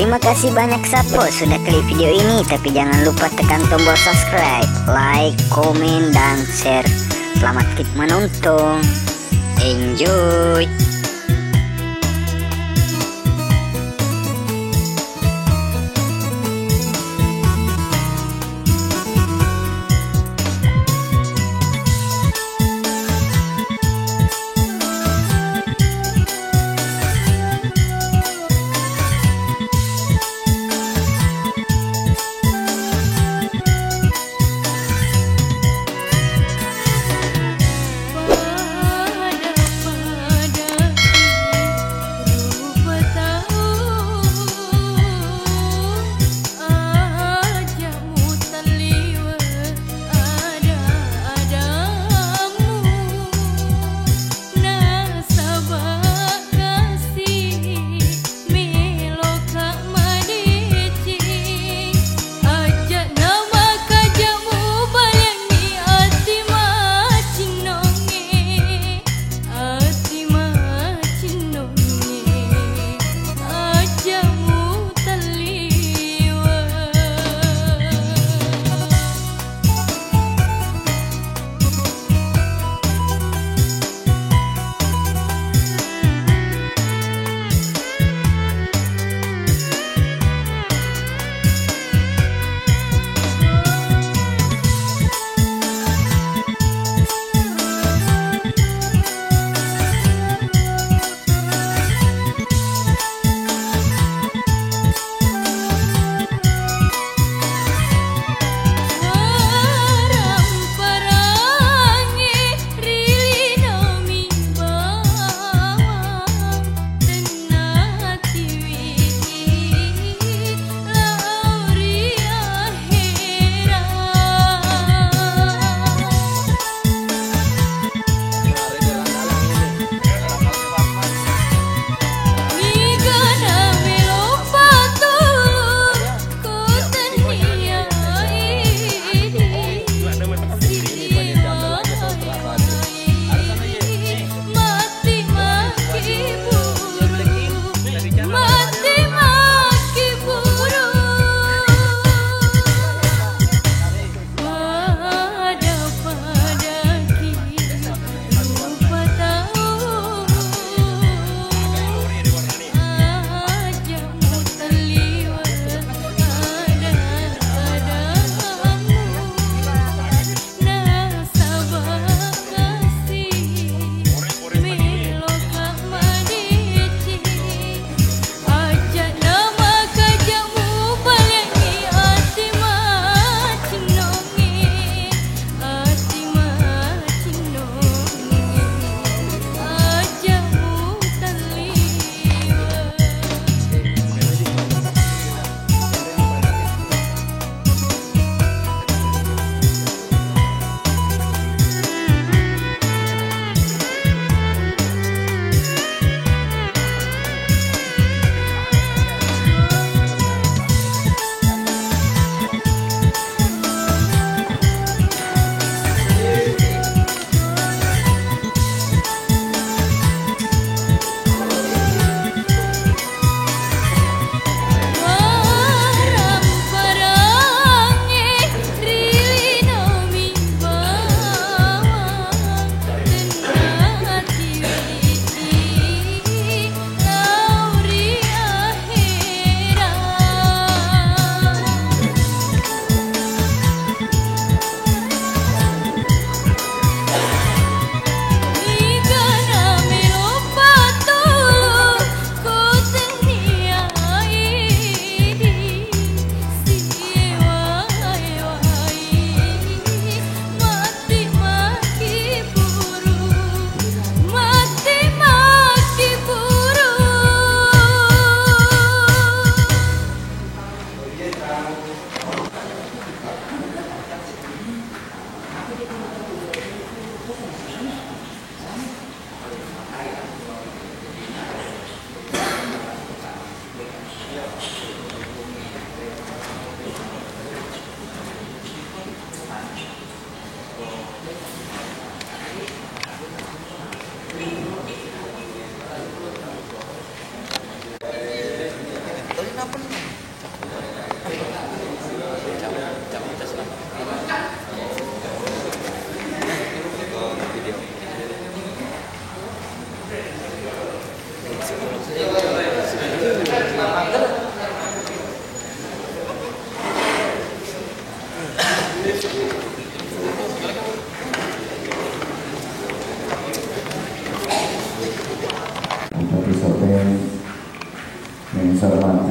Terima kasih banyak Sapo sudah klik video ini. Tapi jangan lupa tekan tombol subscribe, like, komen, dan share. Selamat menonton. Enjoy.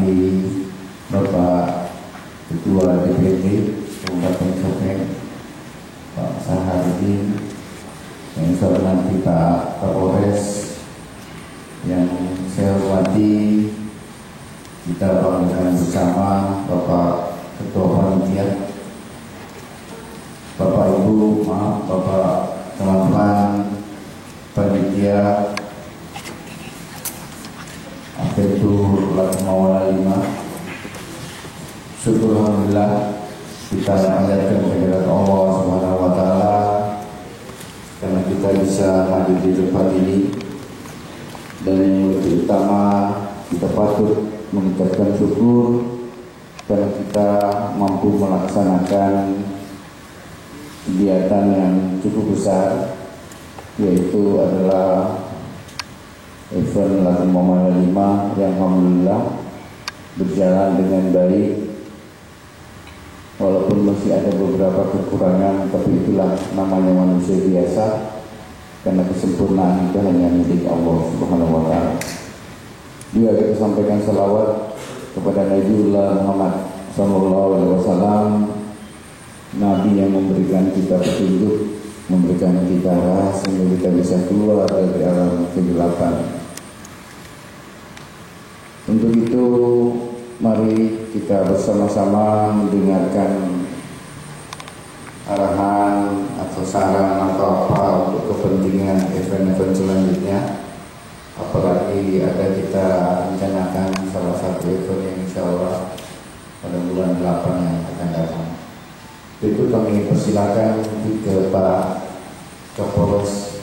hormati Bapak Ketua DPD Kabupaten Sopeng, Pak Saharudin, yang saya hormati Pak Kapolres, yang saya hormati kita banggakan bersama Bapak Ketua Panitia, Bapak Ibu, Bapak teman-teman panitia Apetur Lakmawala 5. Syukur alhamdulillah kita mengajarkan kehadirat Allah Subhanahu wa taala karena kita bisa hadir di tempat ini, dan yang lebih utama kita patut mengucapkan syukur karena kita mampu melaksanakan kegiatan yang cukup besar, yaitu adalah event Lagu Momala 5 yang alhamdulillah berjalan dengan baik, walaupun masih ada beberapa kekurangan, tapi itulah namanya manusia biasa, karena kesempurnaan itu hanya milik Allah Subhanahu wa taala. Juga kita sampaikan salawat kepada Nabiullah Muhammad SAW, Nabi yang memberikan kita petunjuk, memberikan kita arah sehingga kita bisa keluar dari alam kegelapan. Untuk itu mari kita bersama-sama mendengarkan arahan atau saran atau apa untuk kepentingan event-event selanjutnya. Apalagi ada kita rencanakan salah satu event yang insya Allah pada bulan 8 yang akan datang. Itu kami persilakan ke Pak Kapolres.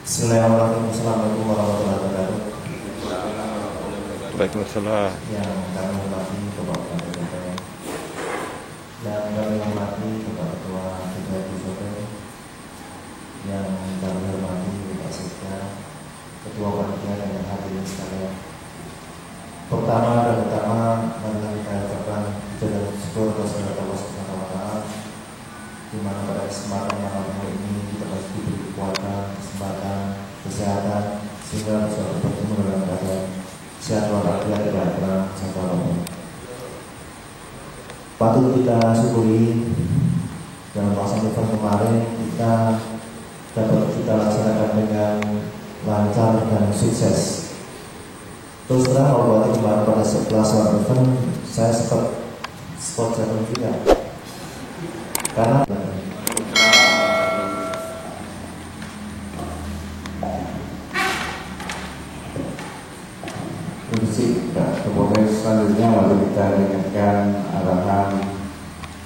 Bismillahirrahmanirrahim. Assalamualaikum warahmatullahi wabarakatuh. Waalaikumsalam. Yang kami hormati Bapak Presiden, yang kami hormati Bapak Ketua DPD Sopeng, yang kami hormati Bapak Sekda, Ketua Panitia dan yang hadirin sekalian. Pertama dan utama, marilah kita ucapkan puja dan syukur kepada Allah Subhanahu wa taala, di mana pada kesempatan malam ini kita masih diberi kekuatan, kesempatan, kesehatan, sehingga bisa bertemu dalam keadaan sehat walafiat tidak kurang serta rohani. Patut kita syukuri dalam pelaksanaan event kemarin kita dapat kita laksanakan dengan lancar dan sukses. Terus terang bahwa kemarin pada pelaksanaan event saya sempat spot jatuh juga karena kemudian selanjutnya lalu kita dengarkan arahan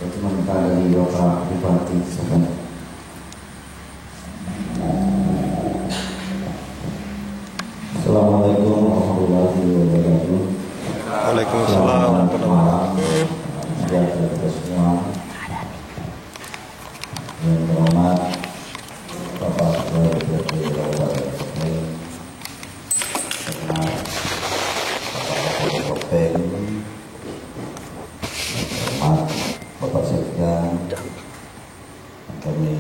komentar dari Bapak Bupati Sopeng. Assalamualaikum warahmatullahi wabarakatuh. Waalaikumsalam warahmatullahi wabarakatuh. Selamat kita semua. Yang terhormat Bapak Ketua DPD Kabupaten Sopeng, Bapak Kapolres Sopeng, terhormat Bapak Sekda, kami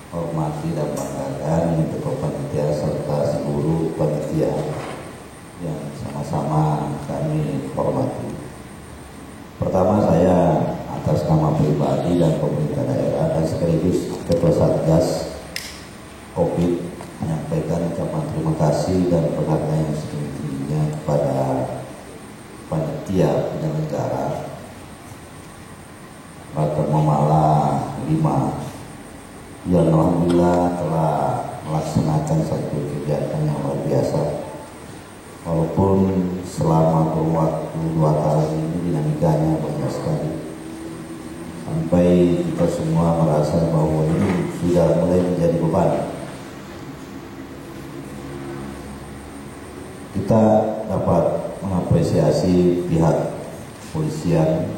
hormati dan banggakan yang Ketua Panitia serta seluruh panitia yang sama-sama kami hormati. Pertama, saya atas nama pribadi dan pemerintah daerah dan sekaligus Ketua Satgas COVID menyampaikan ucapan terima kasih dan penghargaan yang setinggi-tingginya kepada panitia penyelenggara Lagu Momala 5 yang alhamdulillah telah melaksanakan satu kegiatan yang luar biasa. Walaupun selama kurun waktu 2 tahun ini dinamikanya banyak sekali, sampai kita semua merasa bahwa ini sudah mulai menjadi beban. Kita dapat mengapresiasi pihak polisian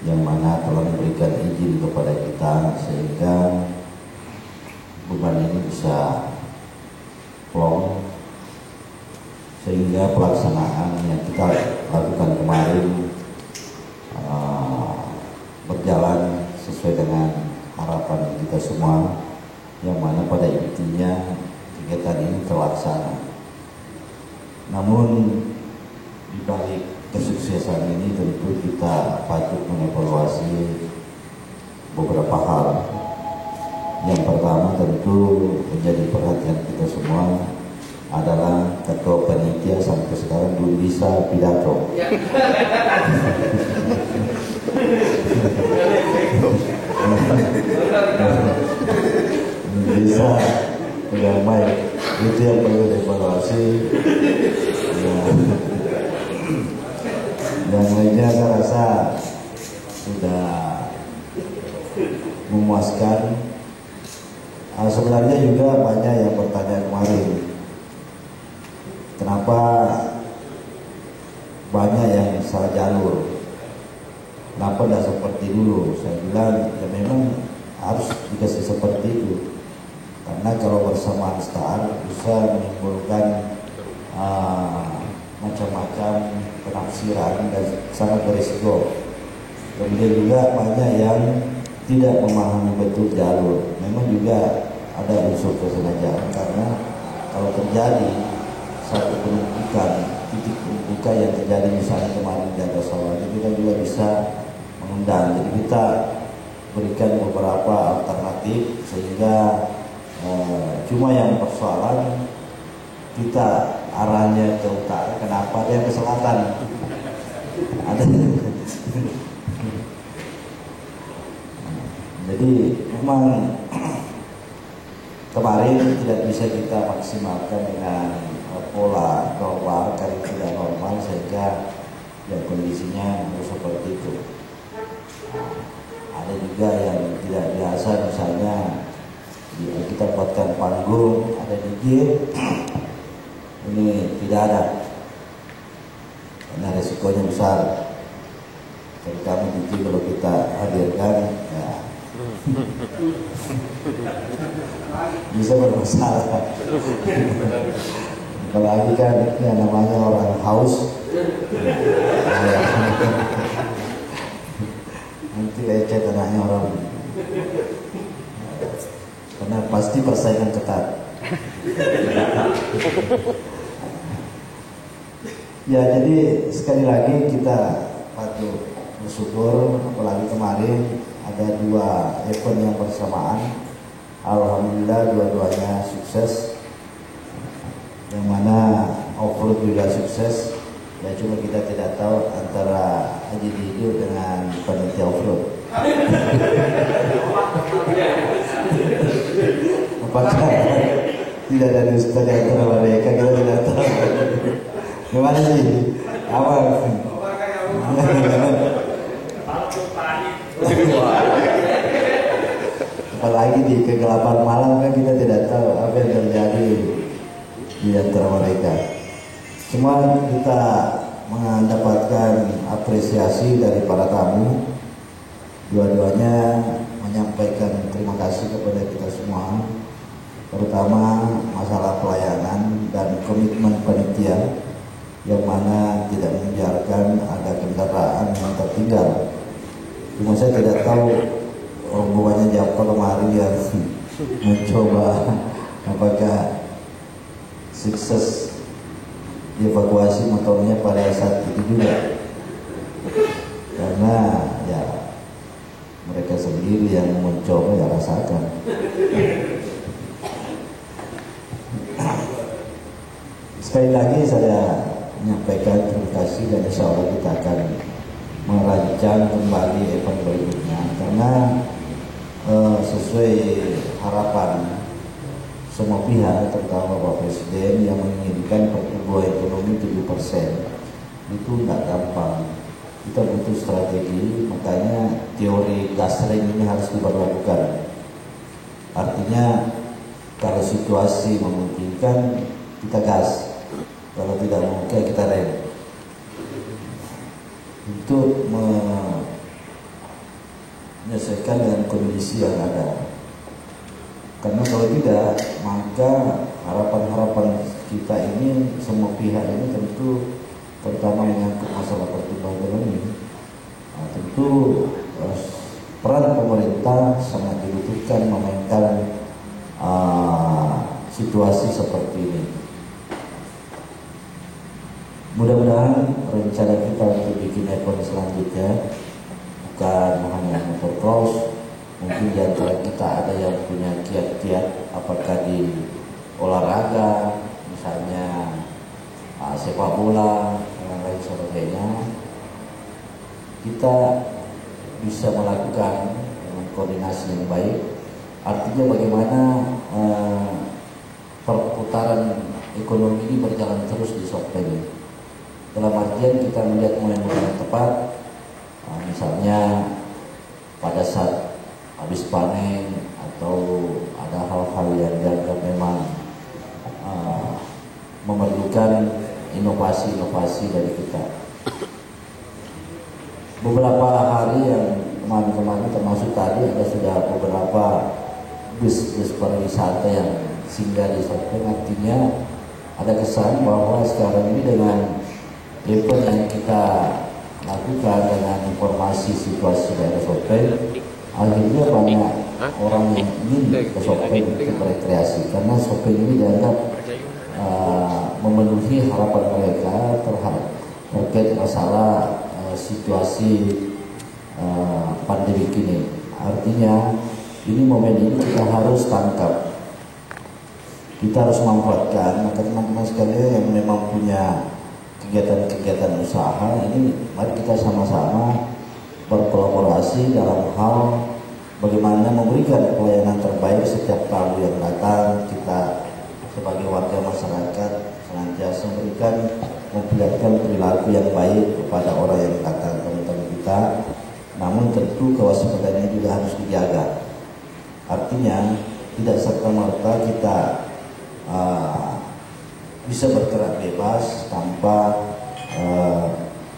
yang mana telah memberikan izin kepada kita sehingga beban ini bisa plong, sehingga sehingga pelaksanaan yang kita lakukan kemarin berjalan sesuai dengan harapan kita semua, yang mana pada intinya kegiatan ini terlaksana. Namun di balik kesuksesan ini tentu kita patut mengevaluasi beberapa hal. Yang pertama tentu menjadi perhatian kita semua adalah ketua panitia sampai sekarang belum bisa pidato. Belum bisa pegang mic. Itu yang perlu dievaluasi. Yang lainnya saya rasa sudah memuaskan. Sebenarnya juga banyak yang bertanya kemarin, kenapa banyak yang salah jalur, kenapa tidak seperti dulu. Saya bilang ya memang harus dikasih seperti itu, karena kalau bersamaan start bisa menimbulkan macam-macam penafsiran dan sangat berisiko. Kemudian juga banyak yang tidak memahami betul jalur. Memang juga ada unsur kesengajaan, karena kalau terjadi satu penumpukan, titik penumpukan yang terjadi misalnya kemarin di atas sawah, itu kita juga bisa mengundang. Jadi kita berikan beberapa alternatif sehingga cuma yang persoalan kita arahnya ke utara, kenapa dia ke selatan? Ada. Jadi memang kemarin tidak bisa kita maksimalkan dengan pola normal, karena tidak normal sehingga ya kondisinya harus seperti itu. Ada juga yang tidak biasa, misalnya kita buatkan panggung, ada DJ, ini tidak ada, karena resikonya besar. Terutama DJ kalau kita hadirkan, ya bisa bermasalah. Apalagi kan yang namanya orang haus, nanti lecet anaknya orang, karena pasti persaingan ketat. Ya, jadi sekali lagi kita patut bersyukur, apalagi kemarin ada 2 event yang bersamaan. Alhamdulillah dua-duanya sukses, yang mana off-road juga sukses. Ya cuma kita tidak tahu antara Haji Didu dengan panitia off-road apakah tidak ada dusta di antara mereka, kita tidak tahu. Gimana sih? Apa? Apalagi di kegelapan malam kan kita tidak tahu apa yang terjadi di antara mereka. Semua kita mendapatkan apresiasi dari para tamu. Dua-duanya menyampaikan terima kasih kepada kita semua, terutama masalah pelayanan dan komitmen panitia, yang mana tidak membiarkan ada kendaraan yang tertinggal. Cuma saya tidak tahu rombongannya Japa kemarin yang mencoba apakah sukses dievakuasi motornya pada saat itu juga, karena ya mereka sendiri yang mencoba, ya rasakan. Sekali lagi saya menyampaikan terima kasih, dan insya Allah kita akan merancang kembali event berikutnya, karena sesuai harapan semua pihak, terutama Bapak Presiden yang menginginkan pertumbuhan ekonomi 7%, itu tidak gampang. Kita butuh strategi, makanya teori gasring ini harus diberlakukan. Artinya kalau situasi memungkinkan kita gas, kalau tidak memungkinkan kita rem, untuk menyesuaikan dengan kondisi yang ada. Karena kalau tidak, maka harapan-harapan kita ini, semua pihak ini tentu terutama menyangkut masalah pertumbuhan ekonomi, tentu peran pemerintah sangat dibutuhkan memainkan situasi seperti ini. Mudah-mudahan rencana kita untuk bikin event selanjutnya bukan hanya motocross, mungkin di antara kita ada yang punya kiat-kiat apakah di olahraga, misalnya sepak bola dan lain sebagainya, kita bisa melakukan dengan koordinasi yang baik. Artinya bagaimana perputaran ekonomi ini berjalan terus di Sopeng. Dalam artian kita melihat momen-momen yang tepat, misalnya pada saat habis panen atau ada hal-hal yang dianggap memang memerlukan inovasi-inovasi dari kita. Beberapa hari yang kemarin-kemarin termasuk tadi ada sudah beberapa bus pariwisata yang singgah di Sopeng. Artinya ada kesan bahwa sekarang ini dengan event yang kita lakukan dengan informasi situasi daerah Sopeng, akhirnya banyak orang yang ingin ke Sopeng untuk rekreasi, karena Sopeng ini dianggap memenuhi harapan mereka terkait masalah situasi pandemi ini. Artinya ini momen ini kita harus tangkap, kita harus manfaatkan. Maka teman-teman sekalian yang memang punya kegiatan-kegiatan usaha ini, mari kita sama-sama berkolaborasi dalam hal bagaimana memberikan pelayanan terbaik setiap tamu yang datang. Kita sebagai warga masyarakat senantiasa memperlihatkan perilaku yang baik kepada orang yang datang, teman-teman kita. Namun tentu kewaspadaan ini juga harus dijaga. Artinya tidak serta-merta kita bisa bergerak bebas tanpa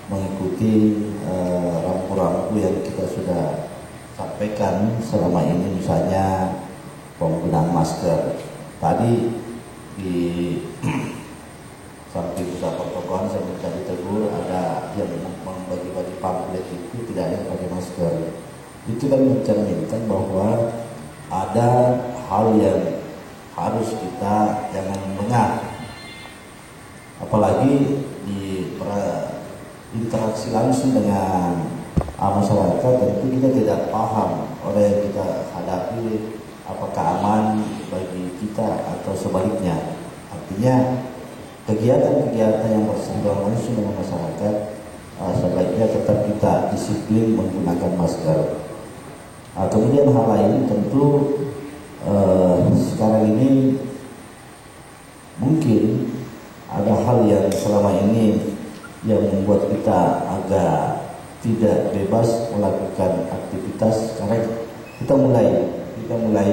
mengikuti rambu-rambu yang kita sudah sampaikan selama ini, misalnya penggunaan masker. Tadi di samping pusat pertokohan saya minta ditegur, ada yang membagi-bagi pamflet itu tidak ada yang pakai masker. Itu kan mencerminkan bahwa ada hal yang harus kita jangan lengah, apalagi di interaksi langsung dengan masyarakat. Tentu kita tidak paham orang yang kita hadapi apakah aman bagi kita atau sebaliknya. Artinya kegiatan-kegiatan yang bersinggungan langsung dengan masyarakat sebaiknya tetap kita disiplin menggunakan masker. Kemudian hal lain tentu sekarang ini mungkin ada hal yang selama ini yang membuat kita agak tidak bebas melakukan aktivitas, karena kita mulai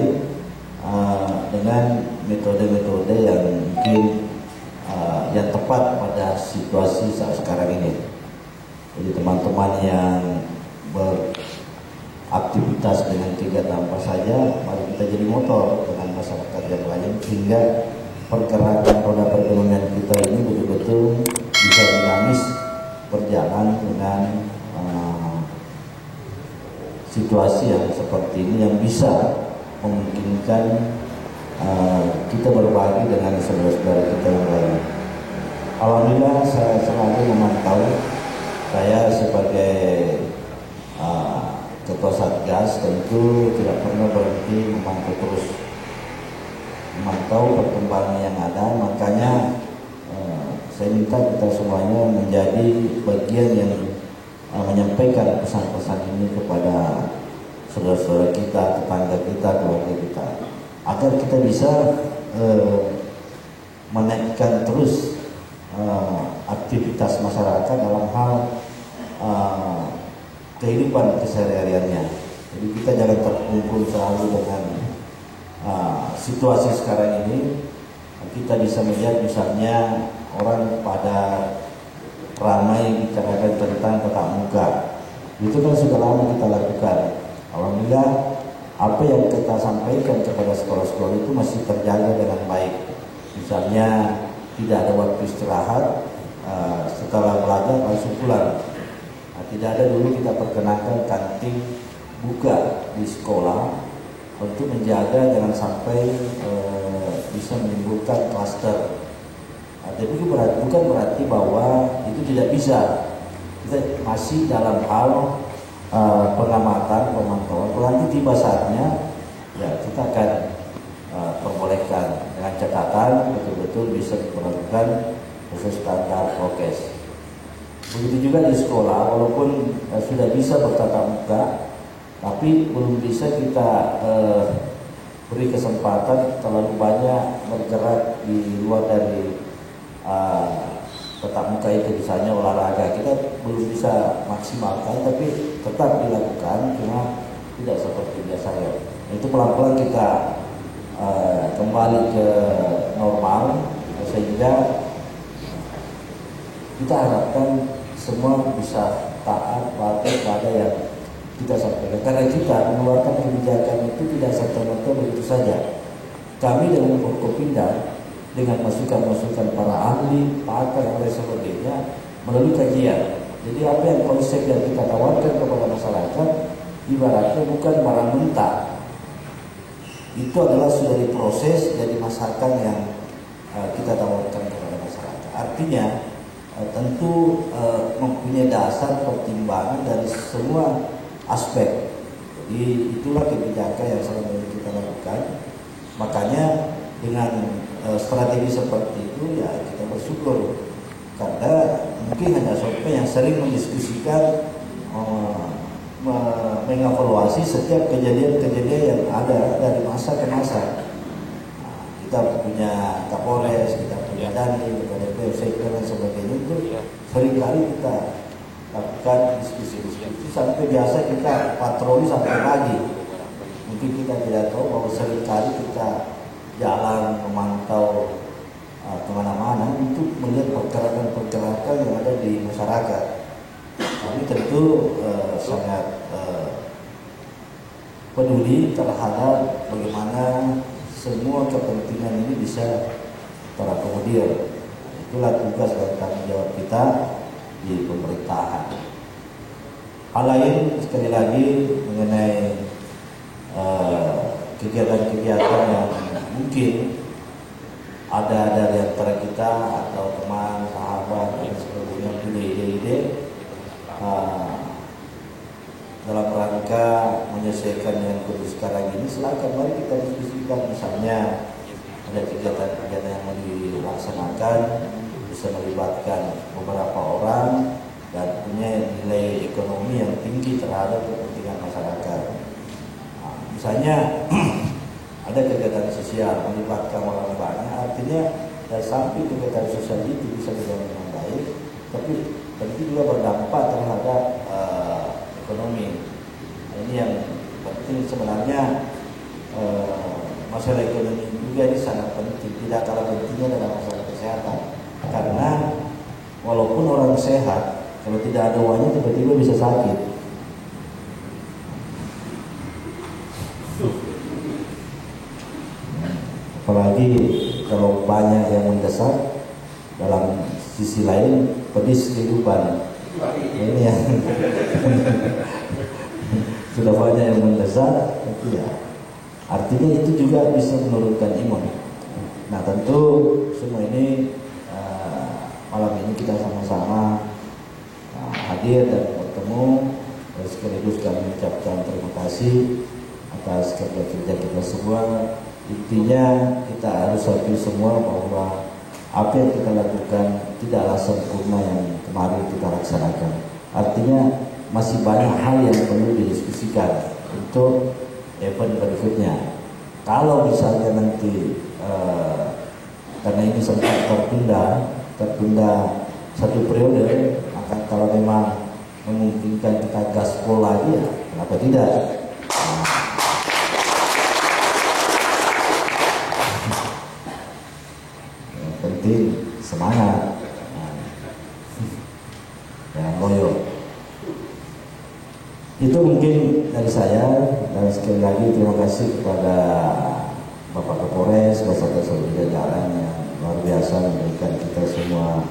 dengan metode-metode yang mungkin yang tepat pada situasi saat sekarang ini. Jadi teman-teman yang beraktivitas dengan kegiatan apa saja, mari kita jadi motor dengan masyarakat yang lain, sehingga pergerakan roda perekonomian kita ini betul-betul bisa dinamis berjalan dengan situasi yang seperti ini, yang bisa memungkinkan kita berbagi dengan saudara-saudara kita yang lain. Alhamdulillah saya selalu memantau, saya sebagai ketua Satgas tentu tidak pernah berhenti memantau perkembangan yang ada. Makanya saya minta kita semuanya menjadi bagian yang menyampaikan pesan-pesan ini kepada saudara-saudara kita, tetangga kita, keluarga kita, agar kita bisa menaikkan terus aktivitas masyarakat dalam hal kehidupan kesehariannya. Jadi kita jangan terkumpul selalu dengan situasi sekarang ini. Kita bisa melihat misalnya orang pada ramai bicarakan tentang tatap muka. Itu kan sudah lama kita lakukan. Alhamdulillah apa yang kita sampaikan kepada sekolah-sekolah itu masih terjaga dengan baik. Misalnya tidak ada waktu istirahat, setelah belajar langsung pulang. Tidak ada dulu kita perkenankan kantin buka di sekolah untuk menjaga jangan sampai bisa menimbulkan klaster. Tapi bukan berarti bahwa itu tidak bisa. Kita masih dalam hal pengamatan, pemantauan. Kalau nanti tiba saatnya, ya kita akan perbolehkan dengan catatan betul-betul bisa diperlakukan sesuai standar prokes. Begitu juga di sekolah, walaupun sudah bisa bertatap muka, tapi belum bisa kita beri kesempatan terlalu banyak bergerak di luar dari tatap muka itu, misalnya olahraga. Kita belum bisa maksimalkan, tapi tetap dilakukan, cuma tidak seperti biasanya. Itu pelan-pelan kita kembali ke normal, sehingga kita harapkan semua bisa taat pada yang kita sampaikan. Karena kita mengeluarkan kebijakan itu tidak serta-merta begitu saja. Kami dengan Forkopimda dengan masukan-masukan para ahli, pakar dan sebagainya melalui kajian. Jadi apa yang konsep yang kita tawarkan kepada masyarakat ibaratnya bukan barang mentah. Itu adalah sudah diproses jadi masakan yang kita tawarkan kepada masyarakat. Artinya tentu mempunyai dasar pertimbangan dari semua aspek. Jadi itulah kebijakan yang selama ini kita lakukan. Makanya dengan strategi seperti itu ya kita bersyukur, karena mungkin hanya sampai yang sering mendiskusikan mengevaluasi setiap kejadian-kejadian yang ada dari masa ke masa. Kita punya Kapolres, kita punya Dandim, kita punya Sektor dan sebagainya, itu seringkali kita lakukan diskusi-diskusi sampai biasa kita patroli sampai pagi. Mungkin kita tidak tahu bahwa seringkali kita jalan memantau kemana-mana untuk melihat pergerakan-pergerakan yang ada di masyarakat. Kami tentu sangat peduli terhadap bagaimana semua kepentingan ini bisa terakomodir. Itulah tugas dan tanggung jawab kita di pemerintahan. Hal lain sekali lagi mengenai kegiatan-kegiatan yang mungkin ada dari antara kita atau teman, sahabat dan sebagainya punya ide-ide dalam rangka menyesuaikan dengan kondisi sekarang ini, silakan mari kita diskusikan. Misalnya ada kegiatan-kegiatan yang mau dilaksanakan bisa melibatkan beberapa orang dan punya nilai ekonomi yang tinggi terhadap kepentingan masyarakat. Misalnya ada kegiatan sosial melibatkan orang banyak, artinya dari samping kegiatan sosial itu bisa berjalan dengan baik, tapi tentu juga berdampak terhadap ekonomi. Ini yang penting sebenarnya. Masalah ekonomi juga ini sangat penting, tidak kalah pentingnya dalam masalah kesehatan. Karena walaupun orang sehat, kalau tidak ada uangnya tiba-tiba bisa sakit. Apalagi kalau banyak yang mendesak, dalam sisi lain pedis kehidupan. Ini yang sudah banyak yang mendesak, tapi ya artinya itu juga bisa menurunkan imun. Nah tentu semua ini malam ini kita sama-sama hadir dan bertemu, dan sekaligus kami ucapkan terima kasih atas kerja-kerja kita semua. Intinya kita harus akui semua bahwa apa yang kita lakukan tidaklah sempurna yang kemarin kita laksanakan. Artinya masih banyak hal yang perlu didiskusikan untuk event berikutnya. Kalau misalnya nanti karena ini sempat tertunda satu periode, maka kalau memang memungkinkan kita gaspol lagi, ya kenapa tidak? Yang penting semangat, jangan loyo. Itu mungkin dari saya, dan sekali lagi terima kasih kepada Bapak Kapolres beserta seluruh jajaran yang luar biasa memberikan kita semua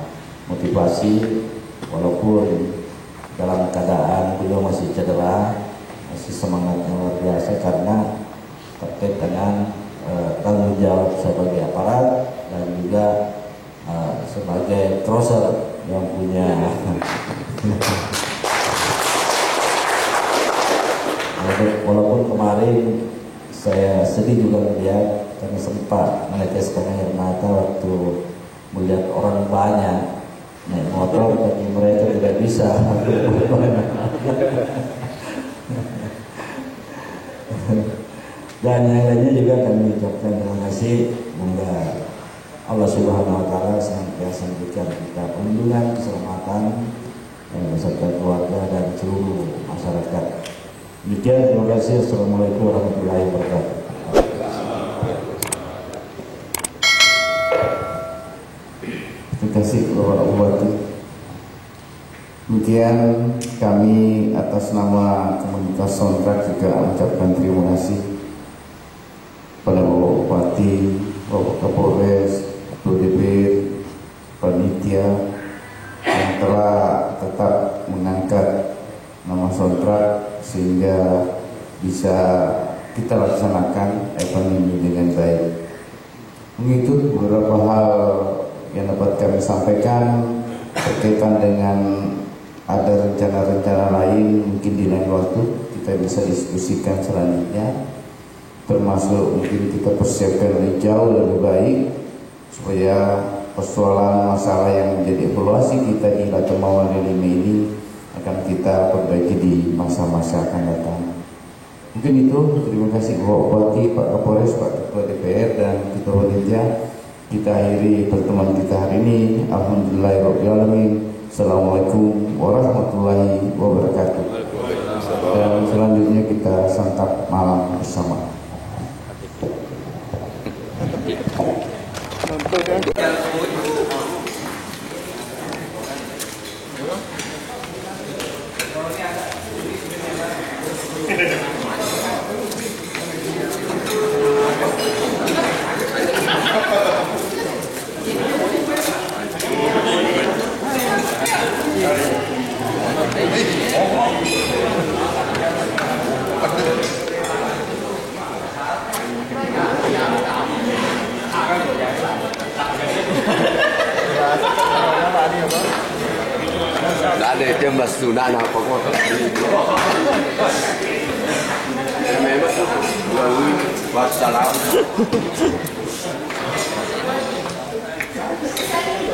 motivasi walaupun dalam keadaan beliau masih cedera, masih semangatnya luar biasa karena terkait dengan tanggung jawab sebagai aparat dan juga sebagai crosser yang punya walaupun kemarin saya sedih juga melihat karena sempat meneteskan air mata waktu melihat orang banyak naik motor tapi mereka tidak bisa. Dan yang lainnya juga kami ucapkan terima kasih. Semoga Allah Subhanahu wa taala senantiasa memberikan kita perlindungan, keselamatan beserta keluarga dan seluruh masyarakat. Demikian, terima kasih. Assalamualaikum warahmatullahi wabarakatuh. Terima kasih kepada Allah. Kemudian kami atas nama komunitas Sontrak juga mengucapkan terima kasih pada Bapak Bupati, Bapak Kapolres, Ketua DPR, panitia yang telah tetap mengangkat nama Sontrak sehingga bisa kita laksanakan event ini dengan baik. Begitu beberapa hal yang dapat kami sampaikan berkaitan dengan ada rencana-rencana lain mungkin di lain waktu kita bisa diskusikan selanjutnya, termasuk mungkin kita persiapkan lebih jauh lebih baik supaya persoalan masalah yang menjadi evaluasi kita di Latemawa 5 ini akan kita perbaiki di masa-masa akan datang. Mungkin itu, terima kasih Bapak Bupati, Pak Kapolres, Pak Ketua DPR dan Ketua Panitia. Kita akhiri pertemuan kita hari ini. Alhamdulillahirrahmanirrahim. Assalamualaikum warahmatullahi wabarakatuh. Dan selanjutnya kita santap malam bersama. Nggak ada itu yang mas sudah anak pokok. Memang wassalam.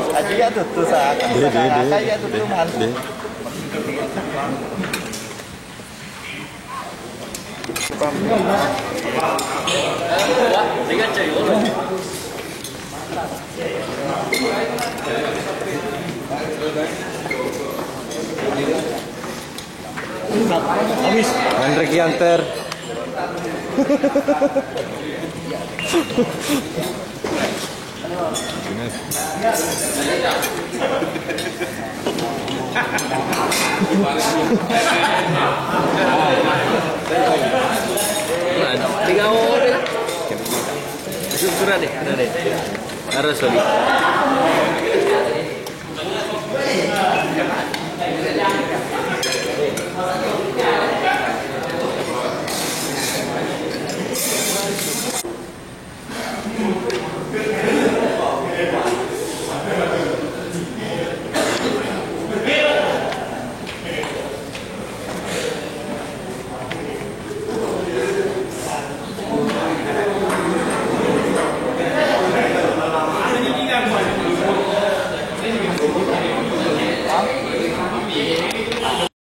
Aja tuh saat kayak tuh man. Habis Hendrik Yanter. Tiga orang. Sudah deh, ada deh. Harus lagi.